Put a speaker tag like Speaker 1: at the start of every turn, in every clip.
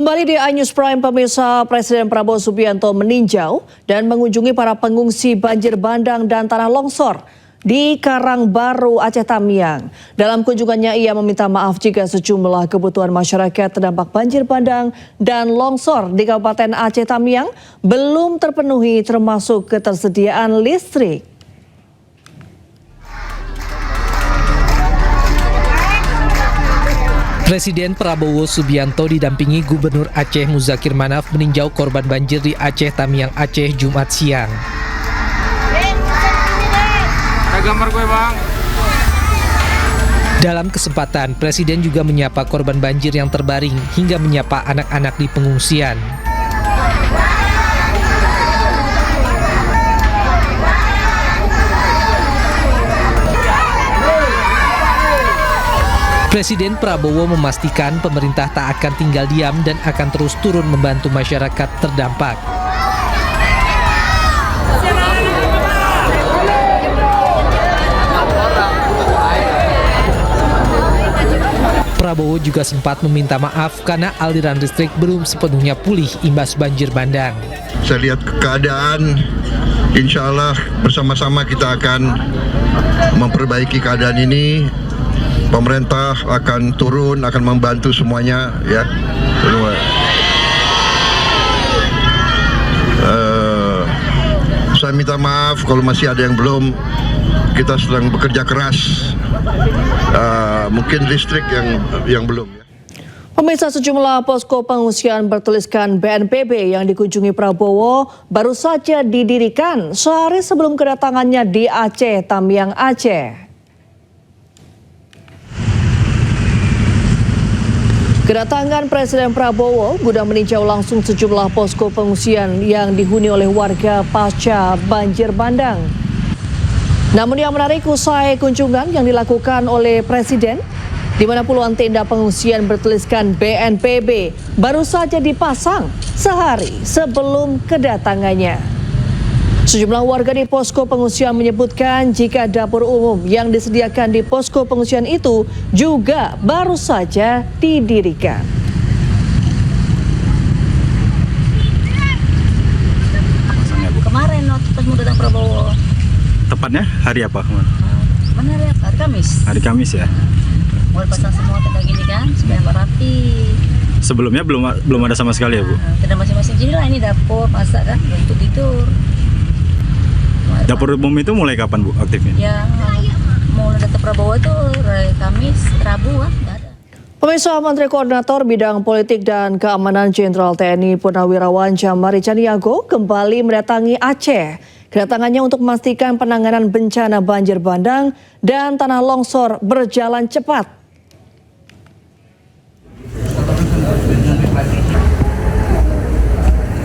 Speaker 1: Kembali di iNews Prime, pemirsa, Presiden Prabowo Subianto meninjau dan mengunjungi para pengungsi banjir bandang dan tanah longsor di Karangbaru, Aceh Tamiang. Dalam kunjungannya ia meminta maaf jika sejumlah kebutuhan masyarakat terdampak banjir bandang dan longsor di Kabupaten Aceh Tamiang belum terpenuhi, termasuk ketersediaan listrik.
Speaker 2: Presiden Prabowo Subianto didampingi Gubernur Aceh Muzakir Manaf meninjau korban banjir di Aceh Tamiang, Aceh, Jumat siang.
Speaker 3: Gambar gue, Bang.
Speaker 2: Dalam kesempatan, Presiden juga menyapa korban banjir yang terbaring hingga menyapa anak-anak di pengungsian. Presiden Prabowo memastikan pemerintah tak akan tinggal diam dan akan terus turun membantu masyarakat terdampak. Prabowo juga sempat meminta maaf karena aliran listrik belum sepenuhnya pulih imbas banjir bandang.
Speaker 4: Saya lihat keadaan, insya Allah bersama-sama kita akan memperbaiki keadaan ini. Pemerintah akan turun, akan membantu semuanya, ya. Saya minta maaf kalau masih ada yang belum. Kita sedang bekerja keras. Mungkin listrik yang belum. Ya.
Speaker 1: Pemirsa, sejumlah posko pengungsian bertuliskan BNPB yang dikunjungi Prabowo baru saja didirikan sehari sebelum kedatangannya di Aceh Tamiang, Aceh. Kedatangan Presiden Prabowo guna meninjau langsung sejumlah posko pengungsian yang dihuni oleh warga pasca banjir bandang. Namun yang menarik, usai kunjungan yang dilakukan oleh Presiden, di mana puluhan tenda pengungsian bertuliskan BNPB baru saja dipasang sehari sebelum kedatangannya. Sejumlah warga di posko pengungsian menyebutkan jika dapur umum yang disediakan di posko pengungsian itu juga baru saja didirikan.
Speaker 5: Kemarin pas mau datang Prabowo.
Speaker 3: Tepatnya hari apa kemarin?
Speaker 5: Mana hari Kamis?
Speaker 3: Hari Kamis ya.
Speaker 5: Mau pasang semua tenda gini kan, supaya rapi.
Speaker 3: Sebelumnya belum ada sama sekali ya, Bu?
Speaker 5: Tenda masing-masing, jadi lah ini dapur, masak kan, untuk tidur.
Speaker 3: Dapur umum itu mulai kapan, Bu, aktifnya?
Speaker 5: Ya, mau datang Prabowo itu hari Kamis, Rabu kan, nggak ada.
Speaker 1: Pemirsa, Menteri Koordinator Bidang Politik dan Keamanan Jenderal TNI Purnawirawan Jamari Caniago kembali mendatangi Aceh. Kedatangannya untuk memastikan penanganan bencana banjir bandang dan tanah longsor berjalan cepat.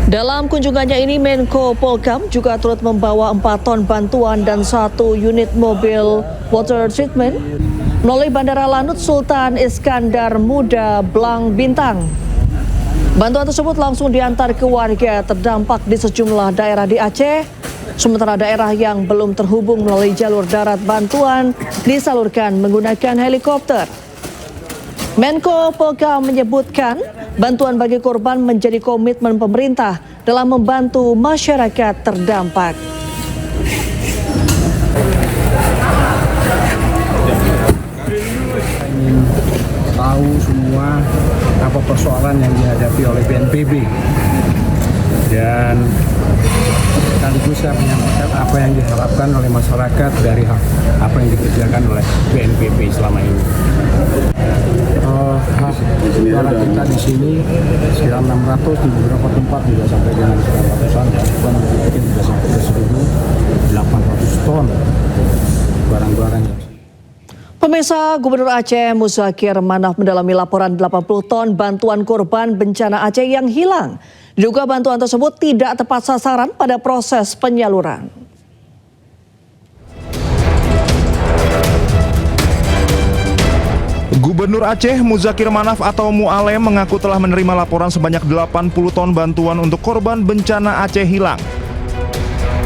Speaker 1: Dalam kunjungannya ini, Menko Polkam juga turut membawa 4 ton bantuan dan 1 unit mobil water treatment melalui Bandara Lanut Sultan Iskandar Muda Blang Bintang. Bantuan tersebut langsung diantar ke warga terdampak di sejumlah daerah di Aceh, sementara daerah yang belum terhubung melalui jalur darat bantuan disalurkan menggunakan helikopter. Menko Polkam menyebutkan bantuan bagi korban menjadi komitmen pemerintah dalam membantu masyarakat terdampak.
Speaker 6: Ingin tahu semua apa persoalan yang dihadapi oleh BNPB dan sekaligus saya menyampaikan apa yang diharapkan oleh masyarakat dari apa yang dikerjakan oleh BNPB selama ini. Suara kita di sini sekitar 600, di beberapa tempat juga sampai dengan 900-an, ya, mungkin juga sampai ke 1.800 ton barang-barang yang.
Speaker 1: Pemirsa, Gubernur Aceh Muzakir Manaf mendalami laporan 80 ton bantuan korban bencana Aceh yang hilang. Diduga bantuan tersebut tidak tepat sasaran pada proses penyaluran.
Speaker 7: Gubernur Aceh Muzakir Manaf atau Mu'alem mengaku telah menerima laporan sebanyak 80 ton bantuan untuk korban bencana Aceh hilang.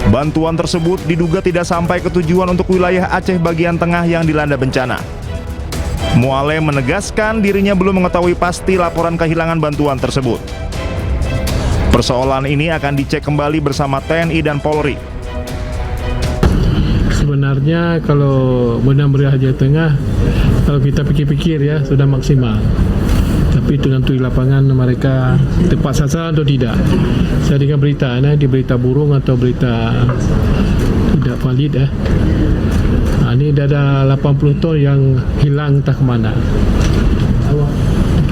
Speaker 7: Bantuan tersebut diduga tidak sampai ke tujuan untuk wilayah Aceh bagian tengah yang dilanda bencana. Mualem menegaskan dirinya belum mengetahui pasti laporan kehilangan bantuan tersebut. Persoalan ini akan dicek kembali bersama TNI dan Polri.
Speaker 8: Sebenarnya kalau Benang Meriah Jawa Tengah, kalau kita pikir-pikir ya sudah maksimal. Tapi tergantung di lapangan mereka tepat sasaran atau tidak. Saya dengar berita, di berita burung atau berita tidak valid ya. Ini ada 80 ton yang hilang entah kemana.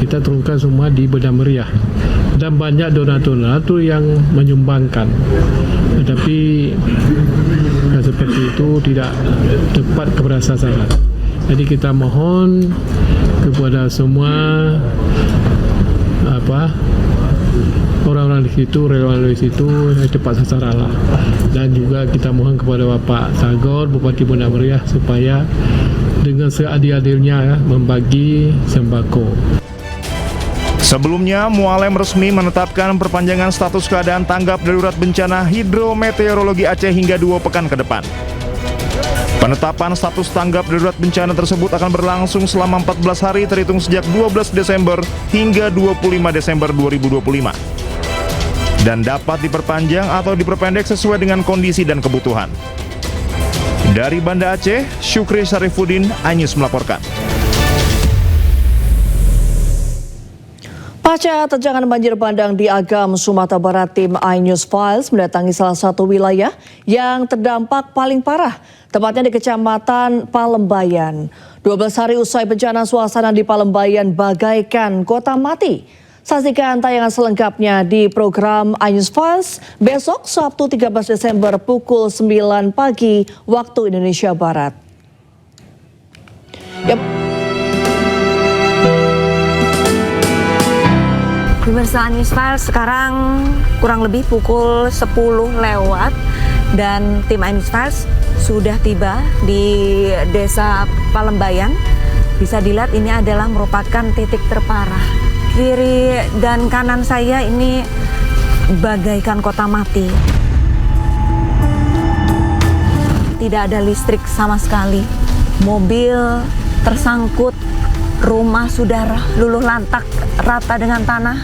Speaker 8: Kita turunkan semua di Benang Meriah. Dan banyak donatur yang menyumbangkan. Tetapi seperti itu tidak tepat kepada sasaran. Jadi kita mohon kepada semua orang-orang di situ, relawan di situ tepat sasaran lah. Dan juga kita mohon kepada Bapak Sagor, Bupati Benang Meriah supaya dengan seadil-adilnya membagi sembako.
Speaker 7: Sebelumnya, Mualem resmi menetapkan perpanjangan status keadaan tanggap darurat bencana hidrometeorologi Aceh hingga 2 pekan ke depan. Penetapan status tanggap darurat bencana tersebut akan berlangsung selama 14 hari terhitung sejak 12 Desember hingga 25 Desember 2025. Dan dapat diperpanjang atau diperpendek sesuai dengan kondisi dan kebutuhan. Dari Banda Aceh, Syukri Syarifuddin, iNews melaporkan.
Speaker 1: Pasca terjangan banjir bandang di Agam, Sumatera Barat, tim iNews Files mendatangi salah satu wilayah yang terdampak paling parah, tepatnya di Kecamatan Palembayan. 12 hari usai bencana, suasana di Palembayan bagaikan kota mati. Saksikan tayangan selengkapnya di program iNews Files besok Sabtu 13 Desember pukul 9 pagi waktu Indonesia Barat.
Speaker 5: Pemirsa iNews Files, sekarang kurang lebih pukul 10 lewat dan tim iNews Files sudah tiba di Desa Palembayan. Bisa dilihat ini adalah merupakan titik terparah. Kiri dan kanan saya ini bagaikan kota mati. Tidak ada listrik sama sekali. Mobil tersangkut, rumah sudah luluh lantak rata dengan tanah.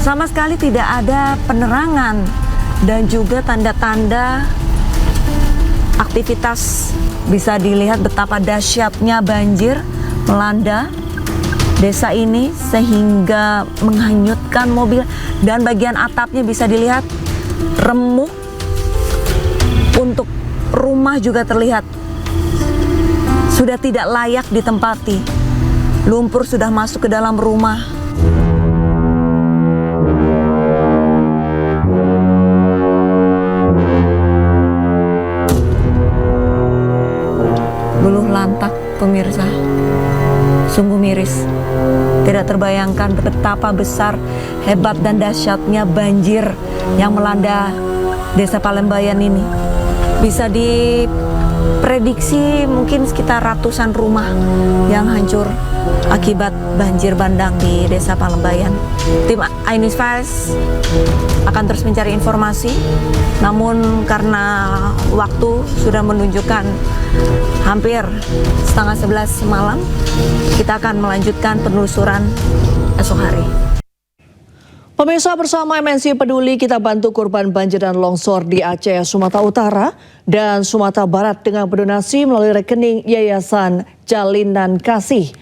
Speaker 5: Sama sekali tidak ada penerangan dan juga tanda-tanda aktivitas. Bisa dilihat betapa dahsyatnya banjir melanda desa ini sehingga menghanyutkan mobil dan bagian atapnya bisa dilihat remuk. Untuk rumah juga terlihat sudah tidak layak ditempati. Lumpur sudah masuk ke dalam rumah. Luluh lantak, pemirsa. Sungguh miris. Tidak terbayangkan betapa besar, hebat dan dahsyatnya banjir yang melanda Desa Palembayan ini. Bisa diprediksi mungkin sekitar ratusan rumah yang hancur akibat banjir bandang di Desa Palembayan. Tim iNews Files akan terus mencari informasi, namun karena waktu sudah menunjukkan hampir setengah 11 malam, kita akan melanjutkan penelusuran esok hari.
Speaker 1: Pemirsa, bersama MNC Peduli kita bantu korban banjir dan longsor di Aceh, Sumatera Utara dan Sumatera Barat dengan berdonasi melalui rekening Yayasan Jalinan Kasih.